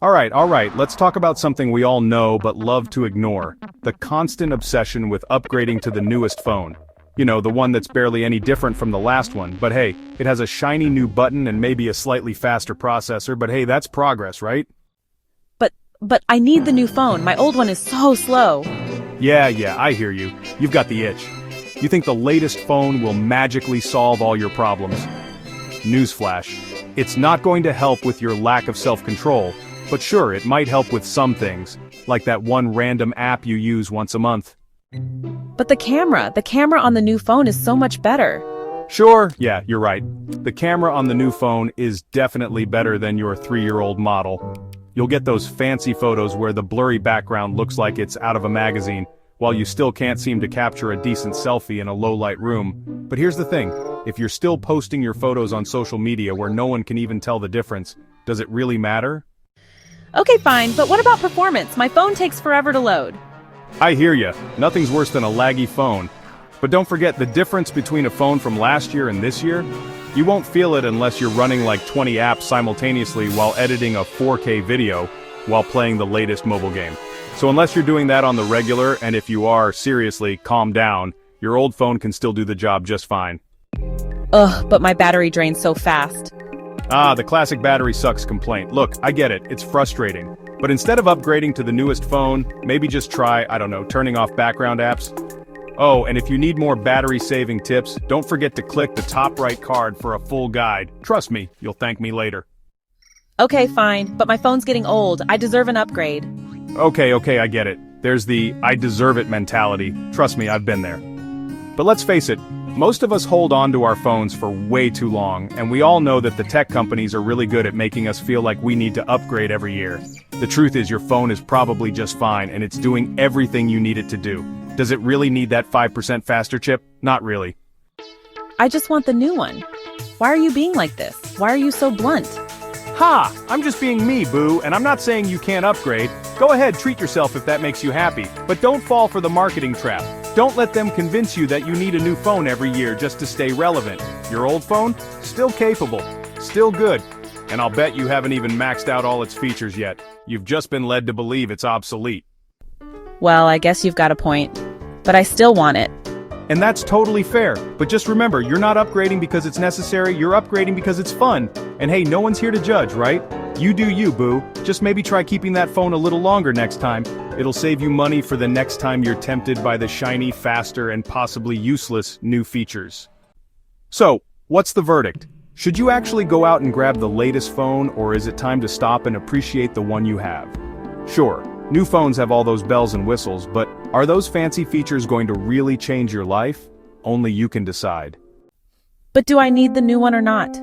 All right, let's talk about something we all know but love to ignore. The constant obsession with upgrading to the newest phone. You know, the one that's barely any different from the last one, but hey, it has a shiny new button and maybe a slightly faster processor, but hey, that's progress, right? But I need the new phone. My old one is so slow. Yeah, I hear you. You've got the itch. You think the latest phone will magically solve all your problems? Newsflash. It's not going to help with your lack of self-control, but sure, it might help with some things, like that one random app you use once a month. But the camera on the new phone is so much better. Sure, yeah, you're right. The camera on the new phone is definitely better than your 3-year-old model. You'll get those fancy photos where the blurry background looks like it's out of a magazine, while you still can't seem to capture a decent selfie in a low-light room. But here's the thing, if you're still posting your photos on social media where no one can even tell the difference, does it really matter? Okay, fine, but what about performance? My phone takes forever to load. I hear ya, nothing's worse than a laggy phone. But don't forget the difference between a phone from last year and this year? You won't feel it unless you're running like 20 apps simultaneously while editing a 4K video while playing the latest mobile game. So unless you're doing that on the regular, and if you are, seriously, calm down, your old phone can still do the job just fine. Ugh, but my battery drains so fast. The classic battery sucks complaint. Look, I get it, it's frustrating. But instead of upgrading to the newest phone, maybe just try, I don't know, turning off background apps. Oh, and if you need more battery-saving tips, don't forget to click the top right card for a full guide. Trust me, you'll thank me later. Okay, fine, but my phone's getting old. I deserve an upgrade. Okay, I get it. There's the I deserve it mentality. Trust me, I've been there. But let's face it, most of us hold on to our phones for way too long, and we all know that the tech companies are really good at making us feel like we need to upgrade every year. The truth is your phone is probably just fine and it's doing everything you need it to do. Does it really need that 5% faster chip? Not really. I just want the new one. Why are you being like this? Why are you so blunt? Ha! I'm just being me, boo, and I'm not saying you can't upgrade. Go ahead, treat yourself if that makes you happy, but don't fall for the marketing trap. Don't let them convince you that you need a new phone every year just to stay relevant. Your old phone? Still capable. Still good. And I'll bet you haven't even maxed out all its features yet. You've just been led to believe it's obsolete. Well, I guess you've got a point. But I still want it. And that's totally fair, but just remember, you're not upgrading because it's necessary, you're upgrading because it's fun. And hey, no one's here to judge, right? You do you, boo. Just maybe try keeping that phone a little longer next time. It'll save you money for the next time you're tempted by the shiny, faster, and possibly useless new features. So, what's the verdict? Should you actually go out and grab the latest phone, or is it time to stop and appreciate the one you have? Sure, new phones have all those bells and whistles, but are those fancy features going to really change your life? Only you can decide. But do I need the new one or not?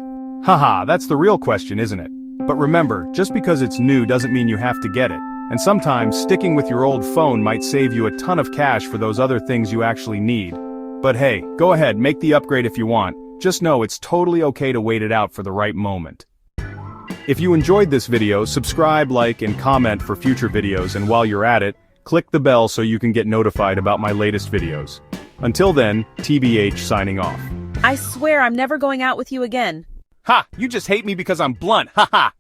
Haha, that's the real question, isn't it? But remember, just because it's new doesn't mean you have to get it. And sometimes, sticking with your old phone might save you a ton of cash for those other things you actually need. But hey, go ahead, make the upgrade if you want. Just know it's totally okay to wait it out for the right moment. If you enjoyed this video, subscribe, like, and comment for future videos, and while you're at it, click the bell so you can get notified about my latest videos. Until then, TBH signing off. I swear I'm never going out with you again. Ha! You just hate me because I'm blunt, ha ha!